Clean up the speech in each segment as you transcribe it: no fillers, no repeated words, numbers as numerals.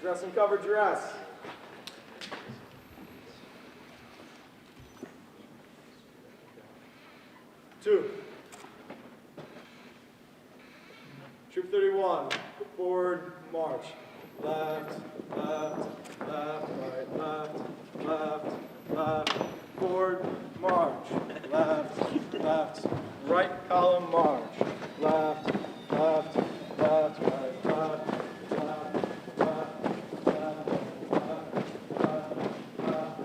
Dress and cover dress. Two. Troop 31, forward march. Left, left, left, right, left, left, left, forward march. Left, left, right column march. Left, left, left, right, left, left, left, left, left, left, left,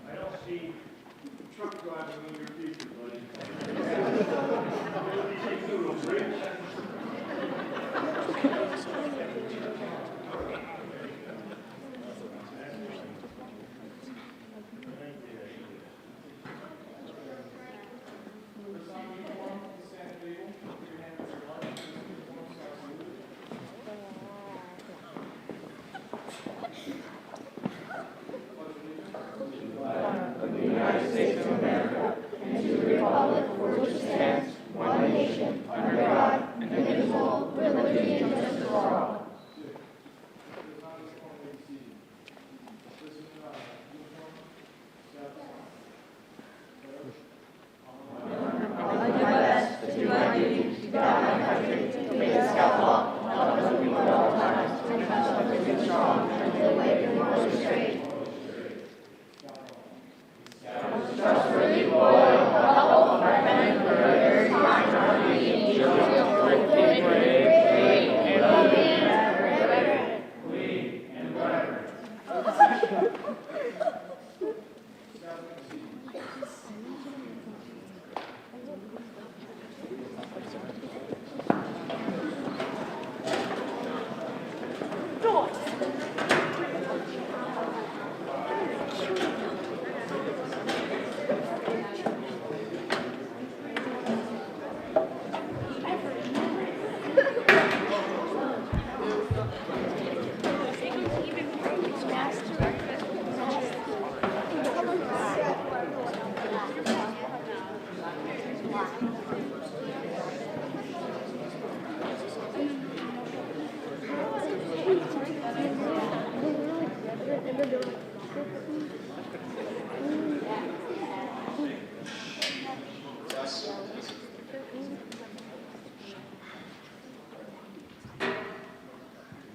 I don't see truck driving in your future, buddy.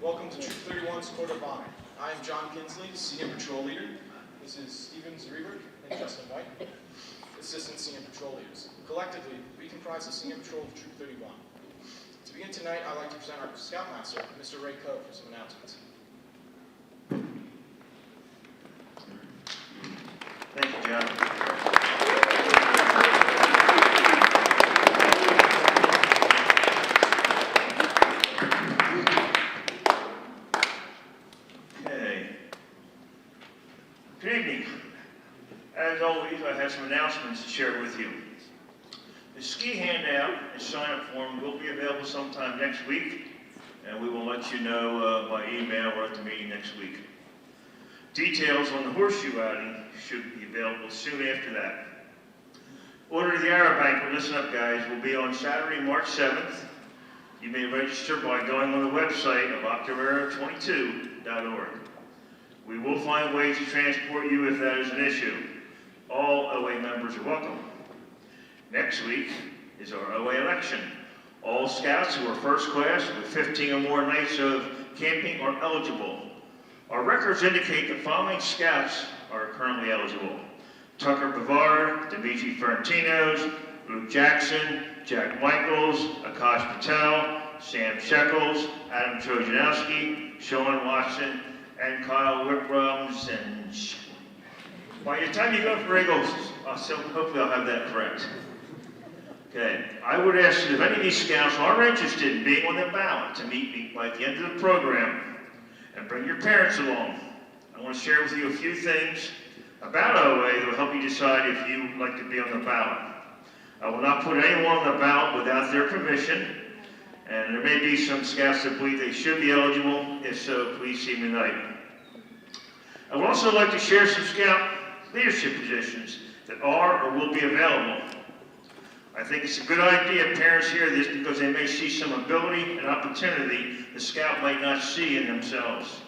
Welcome to Troop 31's Court of Honor. I am John Kinsley, Senior Patrol Leader. This is Stephen Zariberg and Justin White, Assistant Senior Patrol Leaders. Collectively, we comprise the Senior Patrol of Troop 31. To begin tonight, I'd like to present our Scoutmaster, Mr. Ray Coe, for some announcements. Thank you, John. Okay. Good evening. As always, I have some announcements to share with you. The ski handout and sign-up form will be available sometime next week, and we will let you know by email or at the meeting next week. Details on the horseshoe outing should be available soon after that. Order to the Arrow Banquet, listen up guys, will be on Saturday, March 7th. You may register by going on the website of october22.org. We will find ways to transport you if that is an issue. All OA members are welcome. Next week is our OA election. All scouts who are first class with 15 or more nights of camping are eligible. Our records indicate the following scouts are currently eligible: Tucker Bavard, Dimitri Ferentinos, Luke Jackson, Jack Michaels, Akash Patel, Sam Shekels, Adam Trojanowski, Sean Watson, and Kyle Robinson. By the time you go for Eagles, hopefully I'll have that correct. Okay, I would ask that if any of these scouts are interested in being on the ballot to meet me by the end of the program, and bring your parents along. I want to share with you a few things about OA that will help you decide if you would like to be on the ballot. I will not put anyone on the ballot without their permission, and there may be some scouts that believe they should be eligible. If so, please see me tonight. I would also like to share some scout leadership positions that are or will be available. I think it's a good idea if parents hear this because they may see some ability and opportunity the Scout might not see in themselves.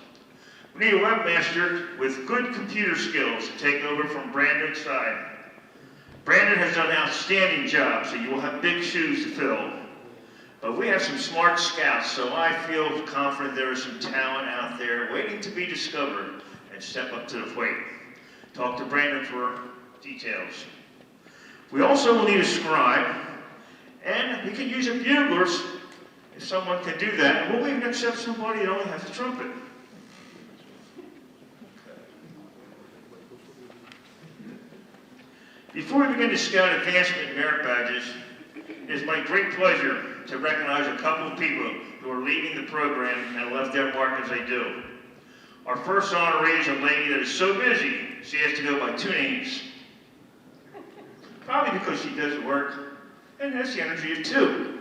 We need a webmaster with good computer skills to take over from Brandon's side. Brandon has done an outstanding job, so you will have big shoes to fill. But we have some smart Scouts, so I feel confident there is some talent out there waiting to be discovered and step up to the plate. Talk to Brandon for details. We also will need a scribe, and we can use a bugler if someone can do that. And we'll even accept somebody that only has a trumpet. Before we begin to scout advancement and merit badges, it is my great pleasure to recognize a couple of people who are leading the program and left their mark as they do. Our first honoree is a lady that is so busy, she has to go by two names. Probably because she does work and has the energy of two.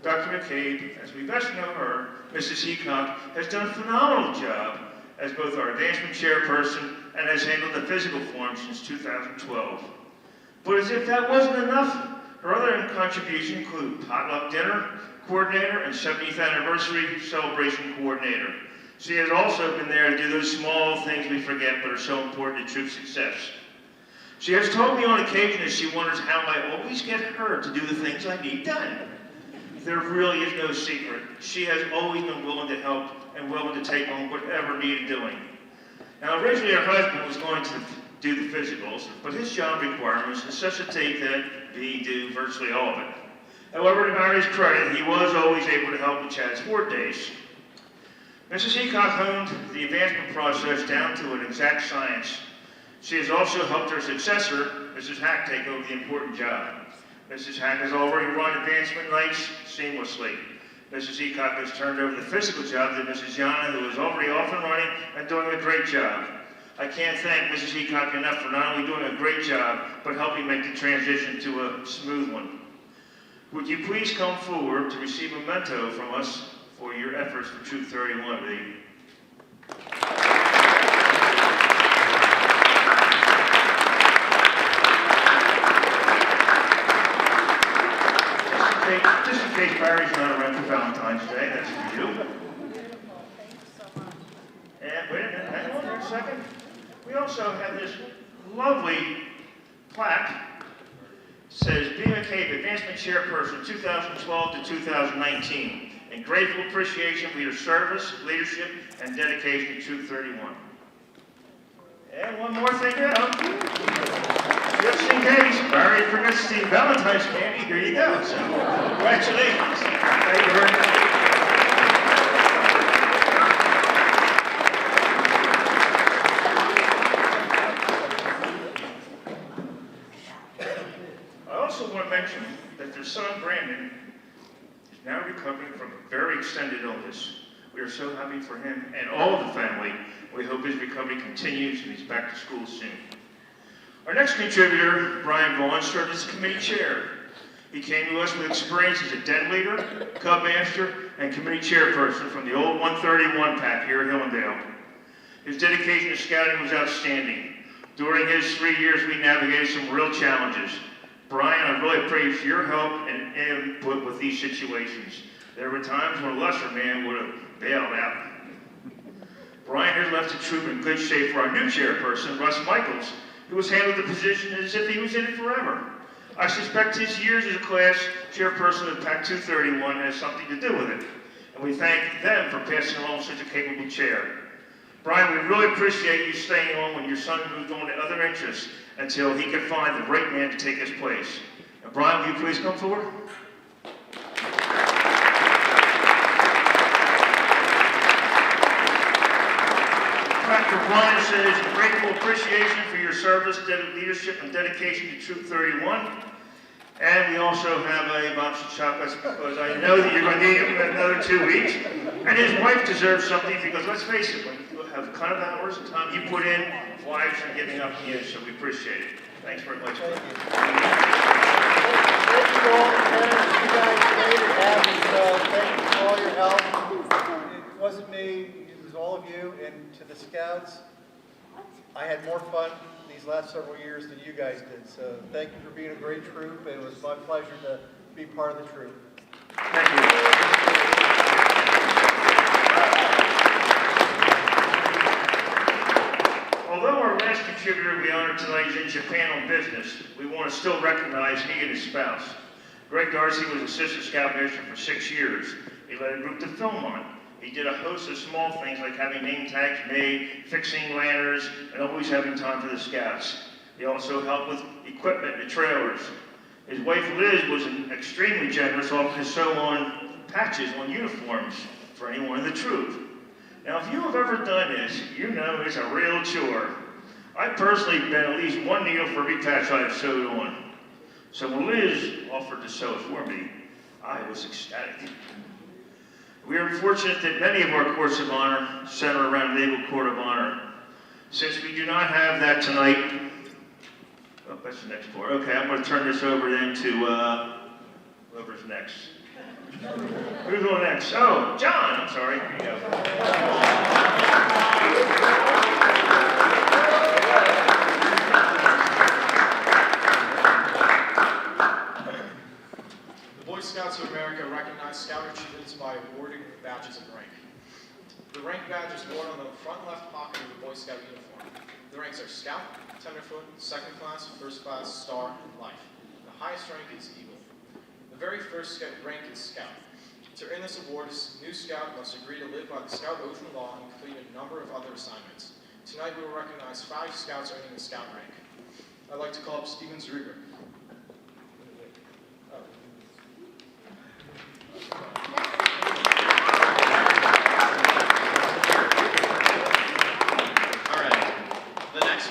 Dr. McCabe, as we best know her, Mrs. Heacock, has done a phenomenal job as both our advancement chairperson and has handled the physical form since 2012. But as if that wasn't enough, her other contributions include potluck dinner coordinator and 70th anniversary celebration coordinator. She has also been there to do those small things we forget but are so important to troop success. She has told me on occasion that she wonders how I always get her to do the things I need done. There really is no secret. She has always been willing to help and willing to take on whatever needed doing. Now, originally her husband was going to do the physicals, but his job requirements necessitate that he do virtually all of it. However, to Mary's credit, he was always able to help with Chad's sport days. Mrs. Heacock honed the advancement process down to an exact science. She has also helped her successor, Mrs. Hack, take over the important job. Mrs. Hack has already run advancement nights seamlessly. Mrs. Heacock has turned over the physical job to Mrs. Yana, who is already off and running and doing a great job. I can't thank Mrs. Heacock enough for not only doing a great job, but helping make the transition to a smooth one. Would you please come forward to receive a memento from us for your efforts for Troop 31, Lee? Just in case Barry's not around for Valentine's Day, that's for you. And wait a minute, hang on for a second. We also have this lovely plaque. It says, B. McCabe, Advancement Chairperson, 2012 to 2019. In grateful appreciation for your service, leadership, and dedication to Troop 31. And one more thing now. Just in case Barry forgets the Valentine's candy, here you go. So, congratulations. Thank you very much. I also want to mention that their son, Brandon, is now recovering from a very extended illness. We are so happy for him and all of the family. We hope his recovery continues and he's back to school soon. Our next contributor, Brian Vaughn, served as committee chair. He came to us with experience as a den leader, cub master, and committee chairperson from the old 131 pack here at Hillendale. His dedication to scouting was outstanding. During his 3 years, we navigated some real challenges. Brian, I really appreciate your help and input with these situations. There were times when a lesser man would have bailed out. Brian has left the troop in good shape for our new chairperson, Russ Michaels, who has handled the position as if he was in it forever. I suspect his years as a class chairperson of PAC 231 has something to do with it, and we thank them for passing along such a capable chair. Brian, we really appreciate you staying on when your son moved on to other interests until he could find the right man to take his place. Now, Brian, will you please come forward? Dr. Brian says, grateful appreciation for your service, leadership, and dedication to Troop 31. And we also have a box of chocolates because I know that you're going to need them in another 2 weeks. And his wife deserves something because, let's face it, when you have the kind of hours and time you put in, wives are giving up to you, so we appreciate it. Thanks very much. Thank you. Thank you all, parents, you guys made it happen, so thank you for all your help. It wasn't me, it was all of you, and to the scouts, I had more fun these these last several years than you guys did. So thank you for being a great troop. It was my pleasure to be part of the troop. Thank you. Although our last contributor we honored tonight is in Japan on business, we want to still recognize he and his spouse. Greg Darcy was Assistant Scoutmaster for 6 years. He led a group to Philmont. He did a host of small things like having name tags made, fixing lanterns, and always having time for the Scouts. He also helped with equipment and trailers. His wife Liz was extremely generous, often to sew on patches on uniforms for anyone in the troop. Now, if you have ever done this, you know it's a real chore. I personally bent at least one needle for every patch I have sewed on. So when Liz offered to sew it for me, I was ecstatic. We are fortunate that many of our courts of honor center around the Naval Court of Honor. Since we do not have that tonight, oh, that's the next part. Okay, I'm going to turn this over then to whoever's next. Who's going next? Oh, John, I'm sorry. Here you go. The Boy Scouts of America recognize Scout achievements by awarding badges of rank. The rank badge is worn on the front left pocket of the Boy Scout uniform. The ranks are Scout, Tenderfoot, Second Class, First Class, Star, and Life. The highest rank is Eagle. The very first rank is Scout. To earn this award, a new Scout must agree to live by the Scout Oath and Law and complete a number of other assignments. Tonight we will recognize 5 Scouts earning the Scout rank. I'd like to call up Steven Zreber.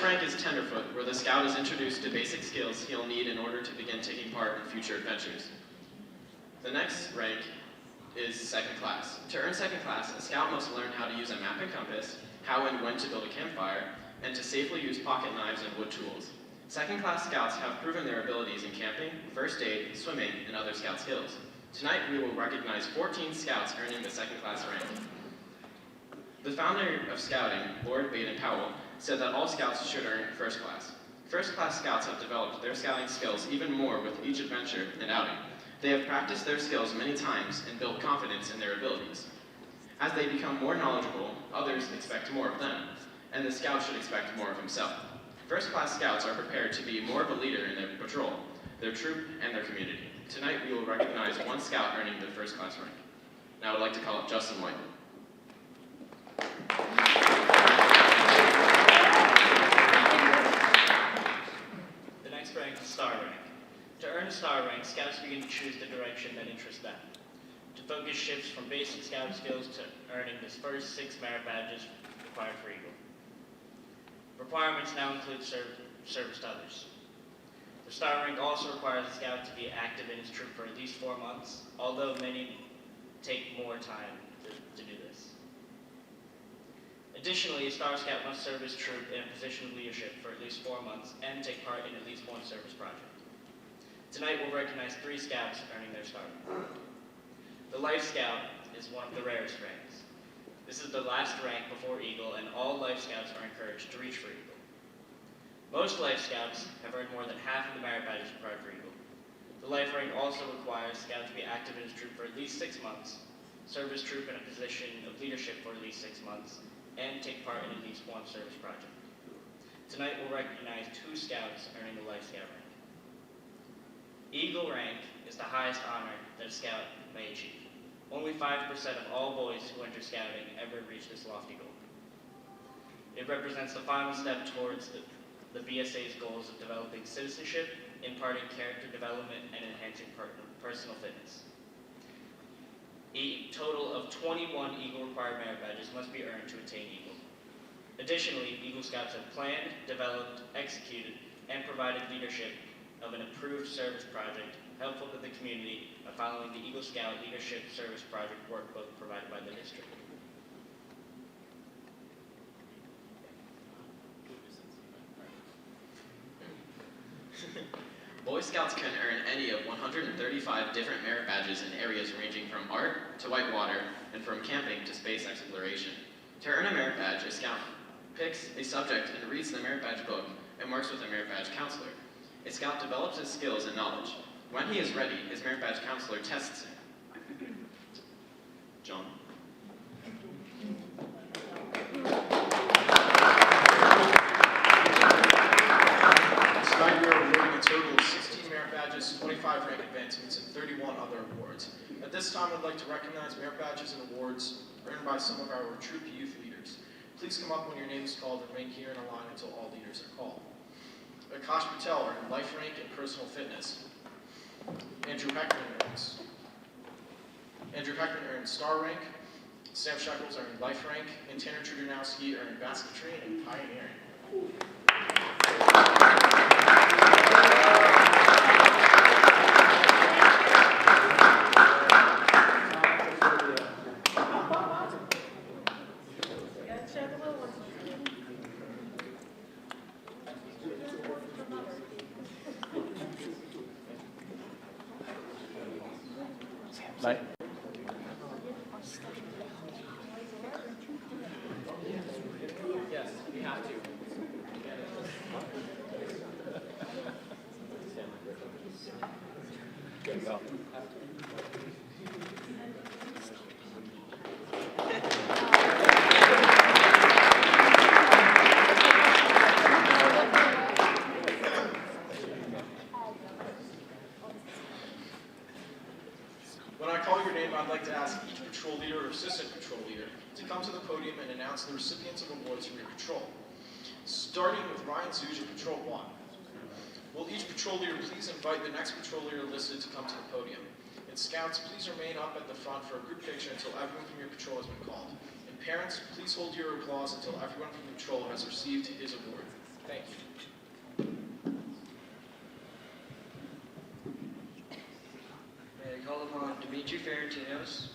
Rank is Tenderfoot, where the Scout is introduced to basic skills he'll need in order to begin taking part in future adventures. The next rank is Second Class. To earn Second Class, a Scout must learn how to use a map and compass, how and when to build a campfire, and to safely use pocket knives and wood tools. Second Class Scouts have proven their abilities in camping, first aid, swimming, and other Scout skills. Tonight we will recognize 14 Scouts earning the Second Class rank. The founder of Scouting, Lord Baden-Powell, said that all Scouts should earn First Class. First Class Scouts have developed their scouting skills even more with each adventure and outing. They have practiced their skills many times and built confidence in their abilities. As they become more knowledgeable, others expect more of them, and the Scout should expect more of himself. First Class Scouts are prepared to be more of a leader in their patrol, their troop, and their community. Tonight we will recognize one Scout earning the First Class rank. Now I'd like to call up Justin White. The next rank is Star Rank. To earn a Star Rank, Scouts begin to choose the direction that interests them. To focus shifts from basic Scout skills to earning the first 6 merit badges required for Eagle. Requirements now include service to others. The Star Rank also requires a Scout to be active in his troop for at least 4 months, although many take more time to do this. Additionally, a Star Scout must serve his troop in a position of leadership for at least 4 months and take part in at least one service project. Tonight we'll recognize 3 Scouts earning their Star Rank. The Life Scout is one of the rarest ranks. This is the last rank before Eagle, and all Life Scouts are encouraged to reach for Eagle. Most Life Scouts have earned more than half of the merit badges required for Eagle. The Life rank also requires Scout to be active in his troop for at least 6 months, serve his troop in a position of leadership for at least 6 months, and take part in at least one service project. Tonight we'll recognize 2 Scouts earning the Life Scout rank. Eagle rank is the highest honor that a Scout may achieve. Only 5% of all boys who enter Scouting ever reach this lofty goal. It represents the final step towards the BSA's goals of developing citizenship, imparting character development, and enhancing personal fitness. A total of 21 Eagle required merit badges must be earned to attain Eagle. Additionally, Eagle Scouts have planned, developed, executed, and provided leadership of an approved service project helpful to the community by following the Eagle Scout Leadership Service Project workbook provided by the district. Boy Scouts can earn any of 135 different merit badges in areas ranging from art to whitewater and from camping to space exploration. To earn a merit badge, a Scout picks a subject and reads the merit badge book and works with a merit badge counselor. A scout develops his skills and knowledge. When he is ready, his merit badge counselor tests him. John. Tonight we are awarding a total of 16 merit badges, 25 rank advancements, and 31 other awards. At this time, I'd like to recognize merit badges and awards earned by some of our troop youth leaders. Please come up when your name is called and remain here in a line until all leaders are called. Akash Patel earned life rank and personal fitness. Andrew Heckman earned star rank. Sam Shekels earned life rank, and Tanner Trudernowski earned basketry and pioneering. Bye. Yes, we have to. There you go. When I call your name, I'd like to ask each patrol leader or assistant patrol leader to come to the podium and announce the recipients of awards from your patrol. Starting with Ryan Zuge of Patrol 1. Will each patrol leader please invite the next patrol leader listed to come to the podium? And scouts, please remain up at the front for a group picture until everyone from your patrol has been called. And parents, please hold your applause until everyone from the patrol has received his award. Thank you. May I call upon Dimitri Ferentinos,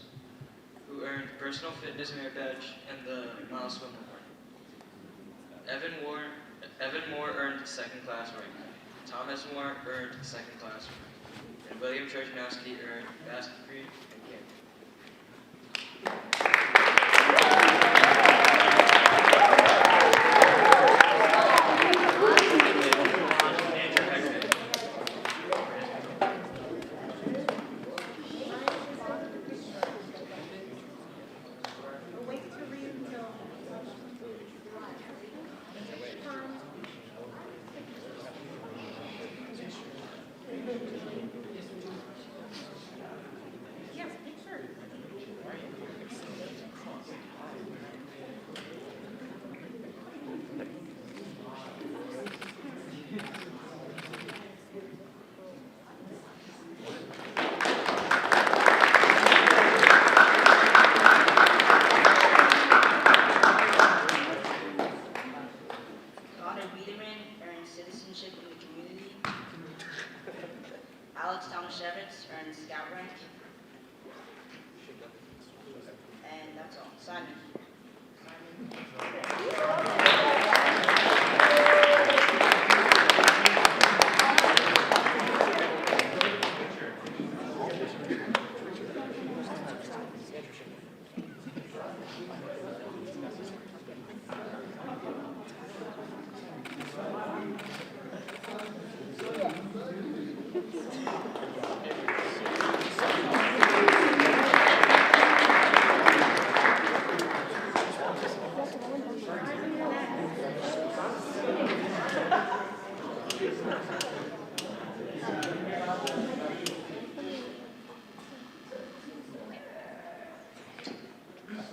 who earned personal fitness merit badge and the Miles Swim Award. Evan Moore earned second class rank. Thomas Moore earned second class rank. And William Trojnowski earned basketry and citizenship in the community. Alex Tomaszewicz earned scout rank. And that's all. Simon.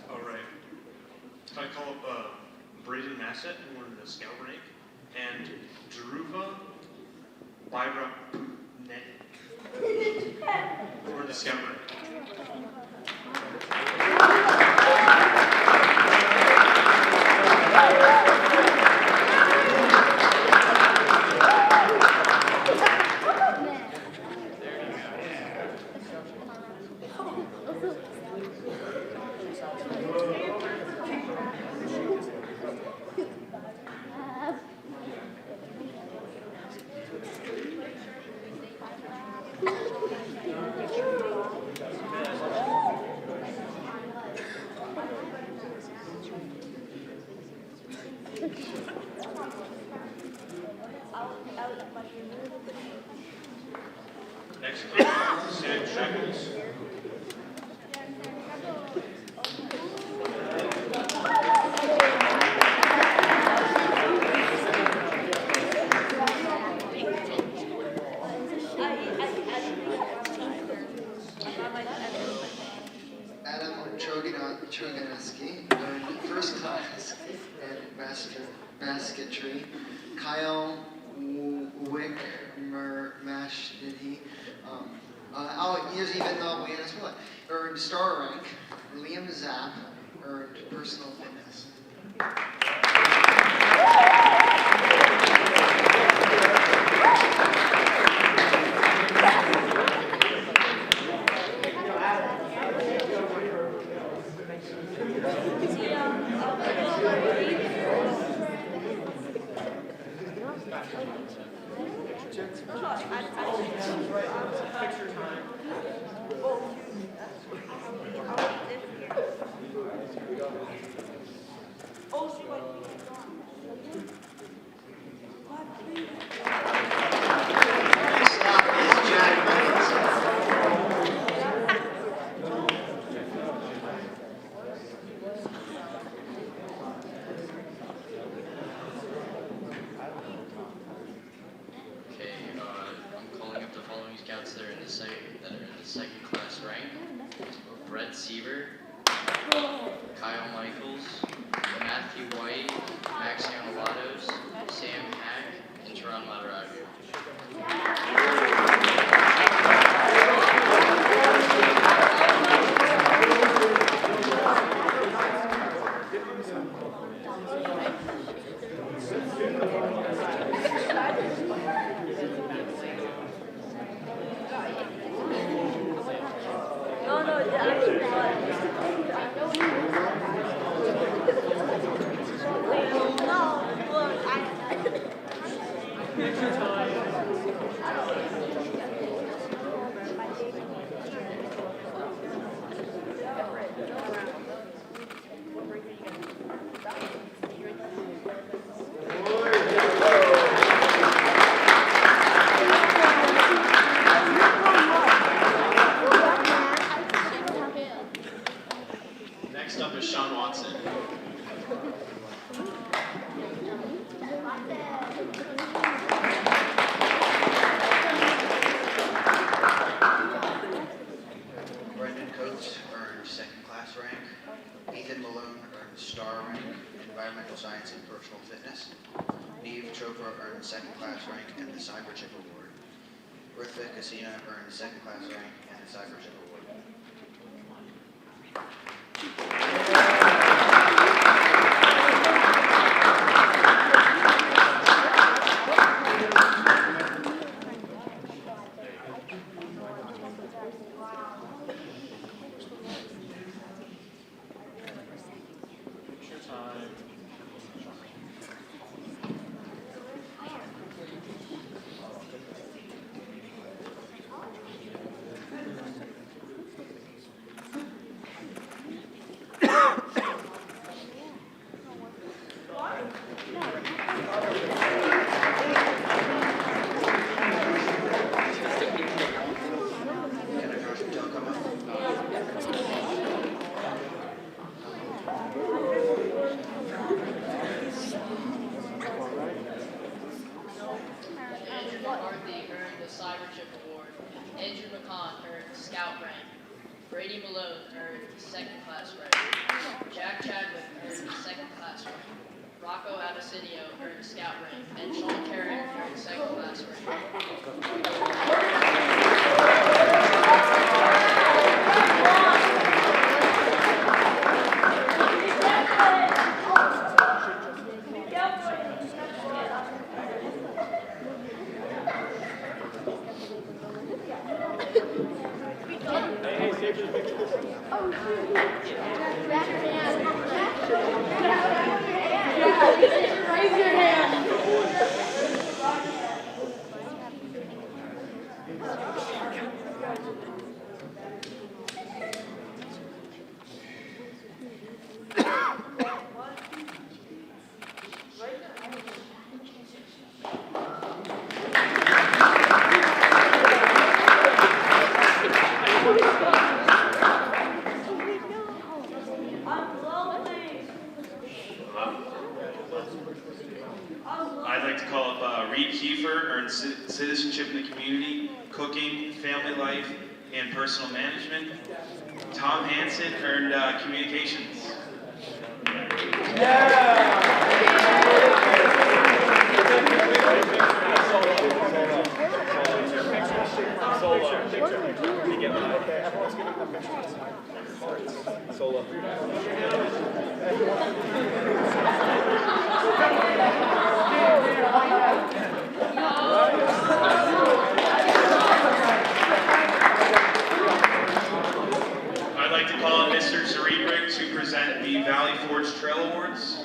All right. I call up Braden Massett, who earned the scout rank, and Dhruva Bhaira Net, who earned the scout rank. Next up, Sam Shekels. Adam Troganowski earned first class in basketry. Kyle Wickmermashdini even though Buenos Aires earned star rank. Liam Zapp earned personal fitness. Next up is Jack Reynolds. Okay, I'm calling up the following scouts that are in the second class rank. Brett Seaver, Kyle Michaels, Matthew White, Max Yanolatos, Sam Hack, and Teron Madaragu. Next up is Sean Watson. Brendan Coates earned second class rank. Ethan Malone earned star rank in environmental science and personal fitness. Neve Chopra earned second class rank in the Cyber Chip Award. Rithvik Asina earned second class rank in the Cyber Chip Award. Picture time. Can I Josh Patel come up? Andrew McCarthy earned the Cyber Chip Award. Andrew McCon earned Scout rank. Brady Malone earned second class rank. Jack Chadwick earned second class rank. Rocco Addisonio earned Scout rank. And Sean Carrion earned second class rank. cooking, family life, and personal management. Tom Hansen earned communications. I'd like to call on Mr. Zerebrick to present the Valley Forge Trail Awards.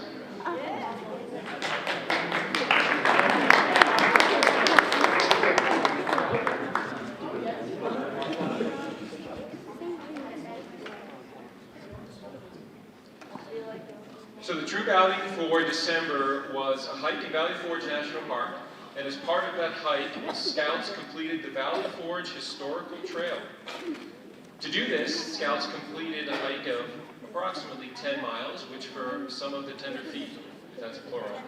So the troop outing for December was a hike in Valley Forge National Park, and as part of that hike, Scouts completed the Valley Forge Historical Trail. To do this, Scouts completed a hike of approximately 10 miles, which for some of the tender feet, if that's plural,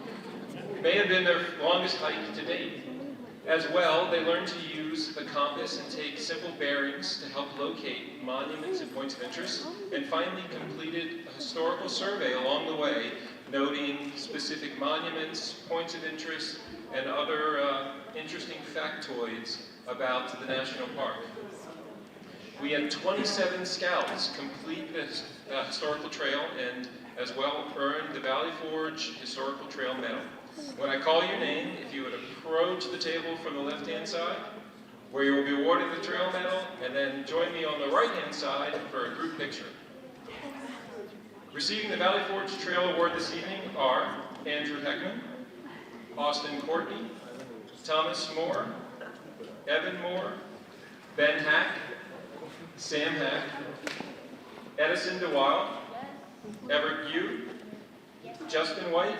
may have been their longest hike to date. As well, they learned to use the compass and take simple bearings to help locate monuments and points of interest, and finally completed a historical survey along the way, noting specific monuments, points of interest, and other interesting factoids about the national park. We had 27 scouts complete this historical trail and as well earned the Valley Forge Historical Trail Medal. When I call your name, if you would approach the table from the left-hand side, where you will be awarded the trail medal, and then join me on the right-hand side for a group picture. Receiving the Valley Forge Trail Award this evening are Andrew Heckman, Austin Courtney, Thomas Moore, Evan Moore, Ben Hack, Sam Hack, Edison DeWild, Everett Yu, Justin White,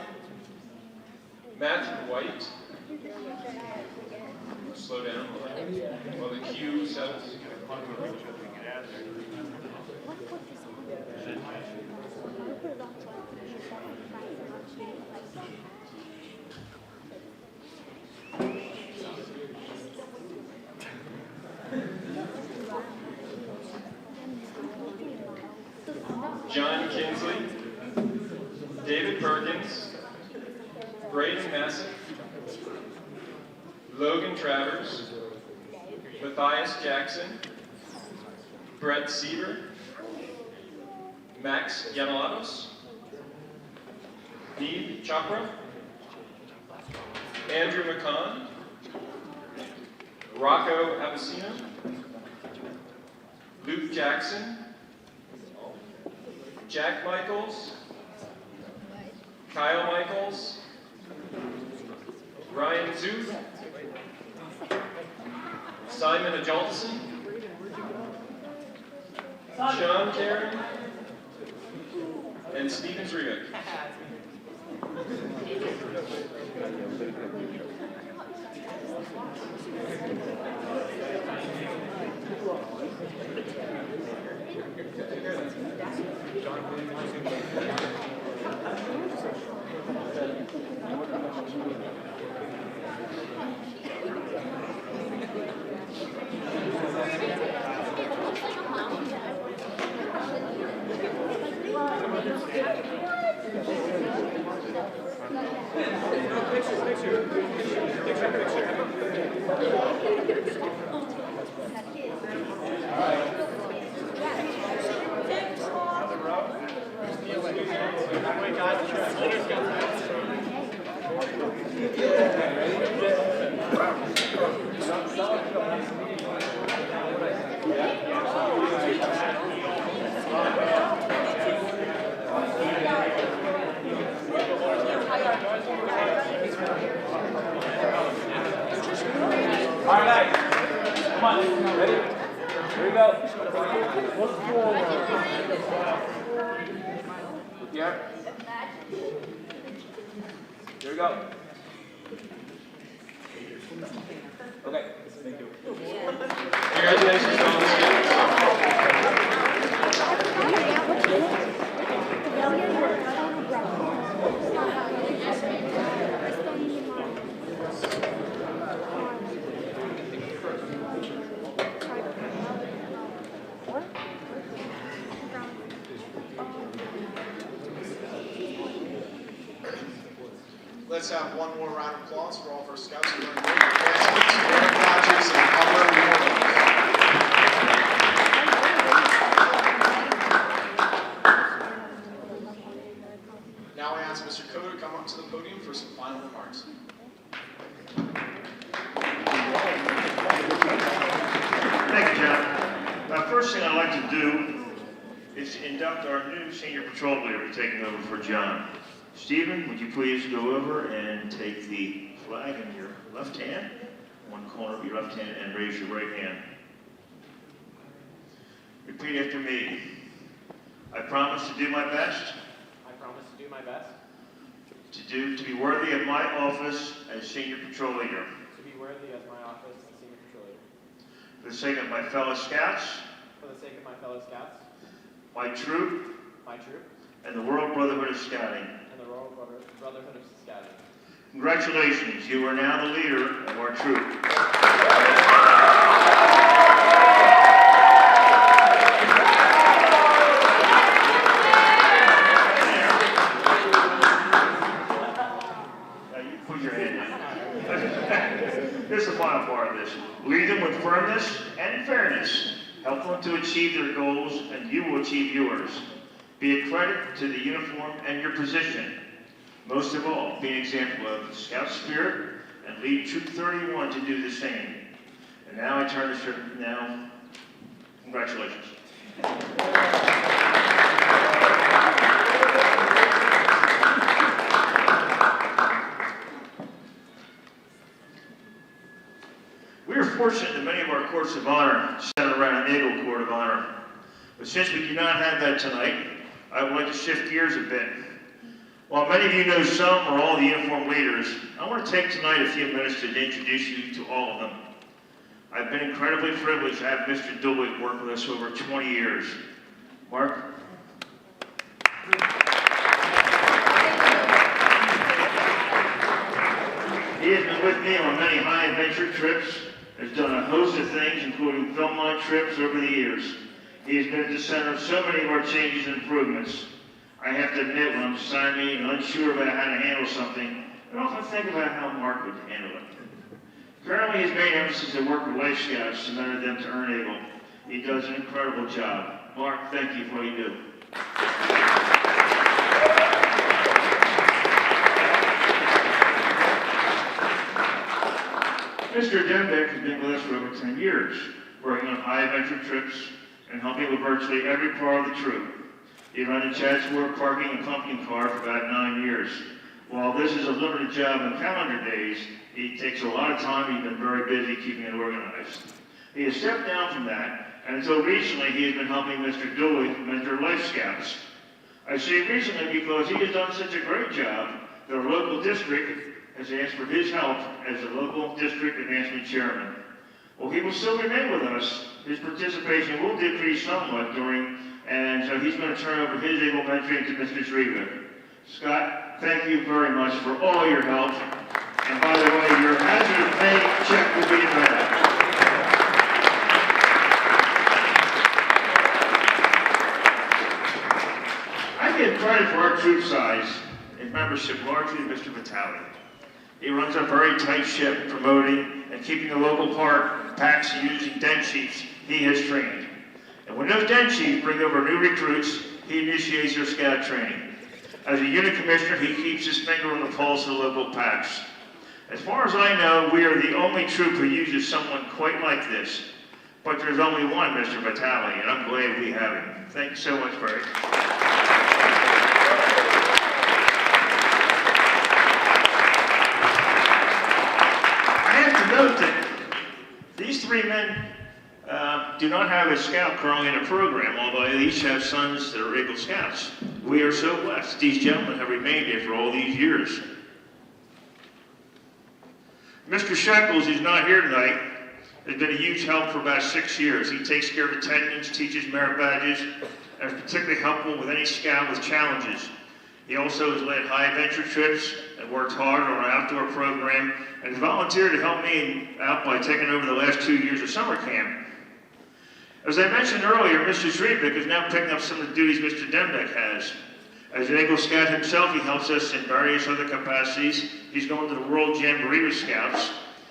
Matthew White. Slow down while the cue settles. John Kinsley, David Perkins, Braden Massick, Logan Travers, Matthias Jackson, Brett Seaver, Max Yanelatos, Neve Chopra, Andrew McCann, Rocco Avicino, Luke Jackson, Jack Michaels, Kyle Michaels, Ryan Zuth, Simon Adjaltison, Sean Karen, and Steven Zrevick. All right, come on, ready? Here we go. Here. Here we go. Okay. Thank you. Congratulations on the skills. let's have one more round of applause for all of our scouts who earned great advancements, merit badges, and other awards. Now I ask Mr. Coe to come up to the podium for some final remarks. Thank you, John. First thing I'd like to do is to induct our new senior patrol leader taking over for John. Stephen, would you please go over and take the flag in your left hand, one corner of your left hand, and raise your right hand. Repeat after me. I promise to do my best. I promise to do my best. To be worthy of my office as senior patrol leader. To be worthy of my office as senior patrol leader. For the sake of my fellow scouts. For the sake of my fellow scouts. My troop. My troop. And the World Brotherhood of Scouting. And the Royal Brotherhood of Scouting. Congratulations, you are now the leader of our troop. Now you put your hand in. This is the final part of this. Lead them with firmness and fairness. Help them to achieve their goals, and you will achieve yours. Be a credit to the uniform and your position. Most of all, be an example of Scout spirit and lead Troop 31 to do the same. And now I turn the shirt. Now, congratulations. We are fortunate that many of our courts of honor center around an Eagle Court of Honor. But since we do not have that tonight, I would like to shift gears a bit. While many of you know some or all the uniformed leaders, I want to take tonight a few minutes to introduce you to all of them. I've been incredibly privileged to have Mr. Dooley work with us over 20 years. Mark? He has been with me on many high adventure trips, has done a host of things, including film line trips over the years. He has been at the center of so many of our changes and improvements. I have to admit, when I'm stymied and unsure about how to handle something, I often think about how Mark would handle it. Currently, his main emphasis is to work with Life Scouts to mentor them to earn Eagle. He does an incredible job. Mark, thank you for what you do. Mr. Dembeck has been with us for over 10 years, working on high adventure trips and helping with virtually every part of the troop. He ran in Chatsworth parking and pumpkin car for about 9 years. While this is a limited job in calendar days, he takes a lot of time. He's been very busy keeping it organized. He has stepped down from that, and until recently, he has been helping Mr. Dooley mentor Life Scouts. I say recently because he has done such a great job that our local district has asked for his help as the local district advancement chairman. While he will still remain with us, his participation will decrease somewhat and so he's going to turn over his Eagle mentoring to Mr. Zrebick. Scott, thank you very much for all your help. And by the way, your hazard of pay check will be in red. I give credit for our troop size and membership largely to Mr. Vitale. He runs a very tight ship, promoting and keeping the local packs using den chiefs he has trained. And when those den chiefs bring over new recruits, he initiates their scout training. As a unit commissioner, he keeps his finger on the pulse of the local packs. As far as I know, we are the only troop who uses someone quite like this. But there's only one Mr. Vitale, and I'm glad we have him. Thank you so much, Barry. Note that these three men do not have a scout currently in a program, although they each have sons that are Eagle Scouts. We are so blessed. These gentlemen have remained here for all these years. Mr. Shekels, who's not here tonight, has been a huge help for about 6 years. He takes care of attendance, teaches merit badges, and is particularly helpful with any scout with challenges. He also has led high adventure trips and worked hard on our outdoor program and has volunteered to help me out by taking over the last 2 years of summer camp. As I mentioned earlier, Mr. Zrebick is now picking up some of the duties Mr. Dembeck has. As an Eagle Scout himself, he helps us in various other capacities. He's going to the World Jamboree with Scouts.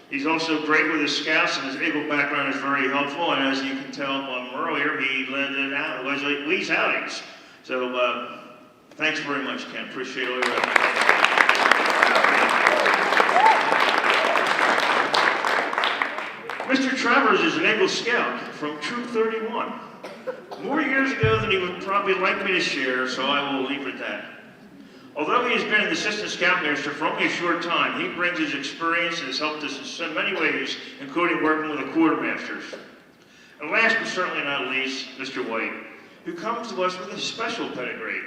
He's also great with his Scouts, and his Eagle background is very helpful. And as you can tell from earlier, he led it out. It was like Lee's outings. So thanks very much, Ken. Appreciate all your efforts. Mr. Travers is an Eagle Scout from Troop 31. More years ago than he would probably like me to share, so I will leave it at that. Although he has been an assistant scoutmaster for only a short time, he brings his experience and has helped us in so many ways, including working with the quartermasters. And last but certainly not least, Mr. White, who comes to us with a special pedigree.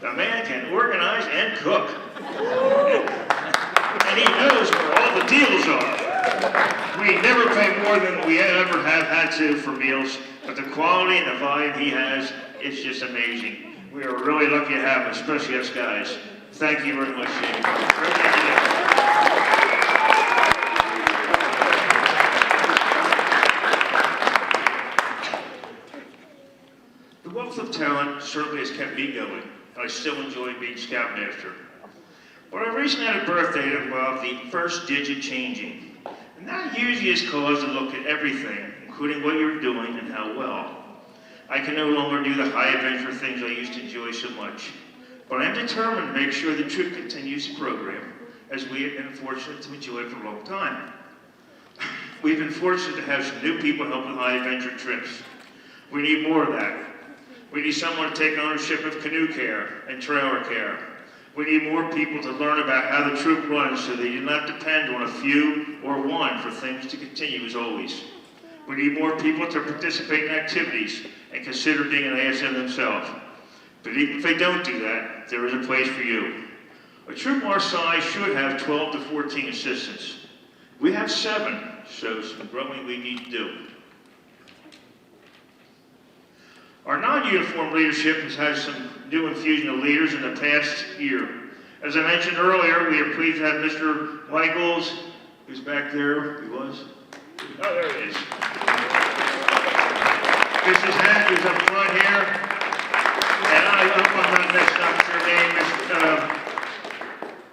The man can organize and cook. And he knows where all the deals are. We never pay more than we ever have had to for meals, but the quality and the volume he has is just amazing. We are really lucky to have him, especially us guys. Thank you very much, Jamie. The wealth of talent certainly has kept me going. I still enjoy being Scoutmaster. But I recently had a birthday that involved the first digit changing. And that usually is cause to look at everything, including what you're doing and how well. I can no longer do the high adventure things I used to enjoy so much. But I am determined to make sure the troop continues the program, as we have been fortunate to enjoy it for a long time. We've been fortunate to have some new people help with high adventure trips. We need more of that. We need someone to take ownership of canoe care and trailer care. We need more people to learn about how the troop runs so they do not depend on a few or one for things to continue as always. We need more people to participate in activities and consider being an ASM themselves. But even if they don't do that, there is a place for you. A troop our size should have 12 to 14 assistants. We have 7, so some growing we need to do. Our non-uniform leadership has had some new infusion of leaders in the past year. As I mentioned earlier, we are pleased to have Mr. Michaels, who's back there. He was? Oh, there he is. Mrs. Hack, who's up front here. And I hope I'm not messing up her name.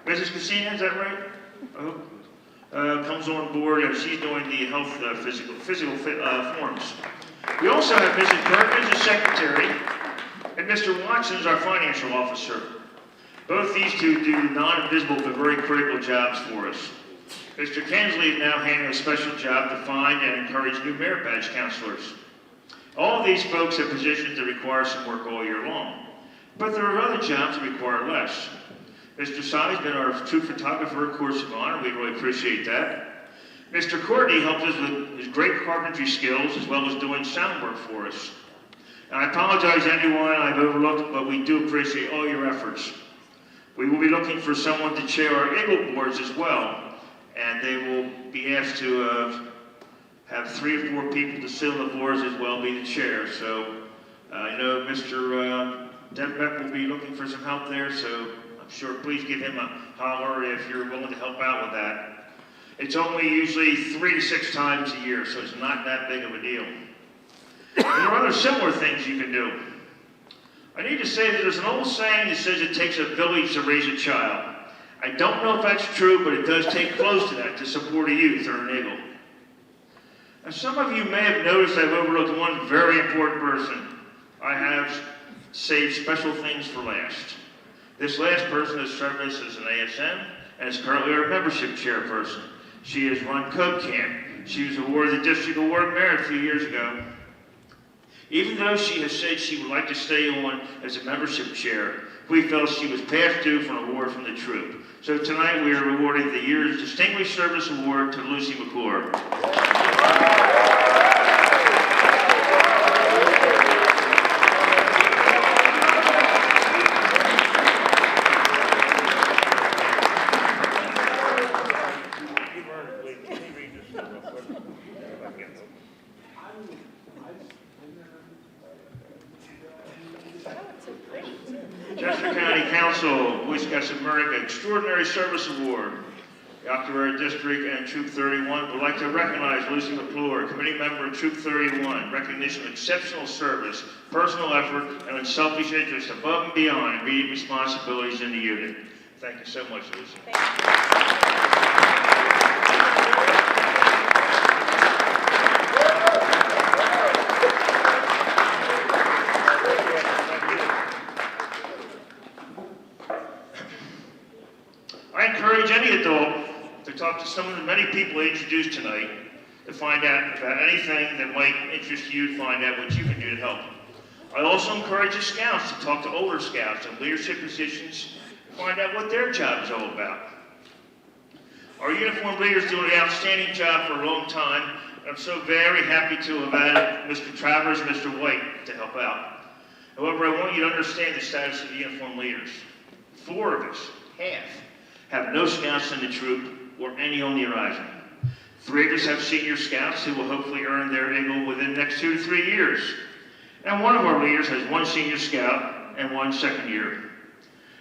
Mrs. Cassina, is that right? I hope. Comes on board, and she's doing the health physical forms. We also have Mrs. Perkins, the secretary, and Mr. Watson is our financial officer. Both these two do non-invisible but very critical jobs for us. Mr. Kensley is now handling a special job to find and encourage new merit badge counselors. All of these folks have positions that require some work all year long, but there are other jobs that require less. Mr. Sai has been our troop photographer, Course of Honor. We really appreciate that. Mr. Courtney helped us with his great carpentry skills as well as doing sound work for us. And I apologize to anyone I've overlooked, but we do appreciate all your efforts. We will be looking for someone to chair our Eagle boards as well, and they will be asked to have 3 or 4 people to sit on the boards as well, be the chair. So I know Mr. Denbeck will be looking for some help there, so I'm sure please give him a holler if you're willing to help out with that. It's only usually 3 to 6 times a year, so it's not that big of a deal. And there are other similar things you can do. I need to say that there's an old saying that says it takes a village to raise a child. I don't know if that's true, but it does take close to that to support a youth or an Eagle. And some of you may have noticed I've overlooked one very important person. I have saved special things for last. This last person has served us as an ASM and is currently our membership chairperson. She has run Code Camp. She was awarded the District Award Merit a few years ago. Even though she has said she would like to stay on as a membership chair, we felt she was past due for an award from the troop. So tonight we are awarding the year's Distinguished Service Award to Lucy McClure. Chester County Council, Boy Scouts of America Extraordinary Service Award the Octorara District and Troop 31 would like to recognize Lucy McClure, committee member of Troop 31, recognition of exceptional service, personal effort, and unselfish interest above and beyond immediate responsibilities in the unit. Thank you so much, Lucy. I encourage any adult to talk to some of the many people I introduced tonight to find out about anything that might interest you, to find out what you can do to help. I also encourage the scouts to talk to older scouts in leadership positions to find out what their job is all about. Our uniformed leaders do an outstanding job for a long time, and I'm so very happy to have added Mr. Travers and Mr. White to help out. However, I want you to understand the status of the uniformed leaders. 4 of us, half, have no scouts in the troop or any on the horizon. 3 of us have senior scouts who will hopefully earn their eagle within the next 2 to 3 years. And one of our leaders has 1 senior scout and 1 second year.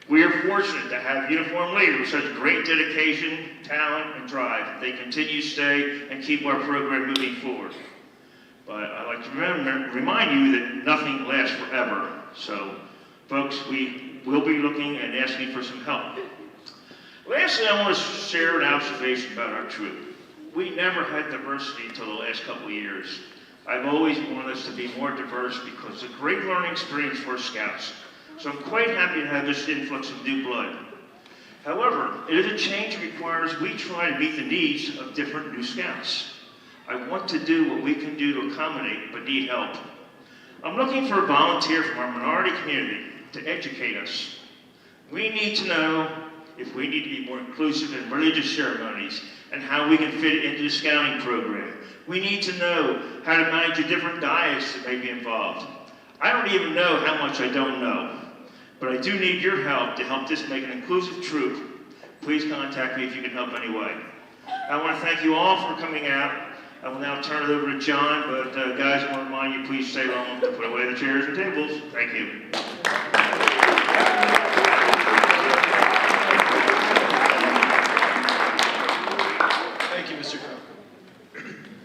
We are fortunate to have uniformed leaders with such great dedication, talent, and drive. They continue to stay and keep our program moving forward. But I'd like to remind you that nothing lasts forever. So, folks, we will be looking and asking for some help. Lastly, I want to share an observation about our troop. We never had diversity until the last couple of years. I've always wanted us to be more diverse because it's a great learning experience for scouts. So I'm quite happy to have this influx of new blood. However, it is a change that requires we try to meet the needs of different new scouts. I want to do what we can do to accommodate, but need help. I'm looking for a volunteer from our minority community to educate us. We need to know if we need to be more inclusive in religious ceremonies and how we can fit it into the scouting program. We need to know how to manage the different diets that may be involved. I don't even know how much I don't know, but I do need your help to help this make an inclusive troop. Please contact me if you can help any way. I want to thank you all for coming out. I will now turn it over to John, but guys, I want to remind you, please stay long to put away the chairs and tables. Thank you. Thank you, Mr. Crow.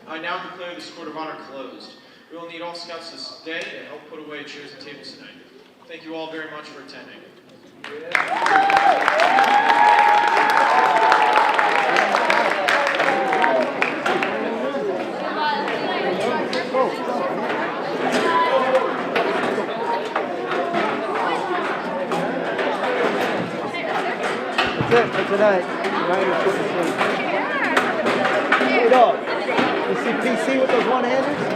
I now declare this Court of Honor closed. We will need all scouts to stay and help put away chairs and tables tonight. Thank you all very much for attending. That's it for tonight. Hey, dog. You see PC with those one-handers?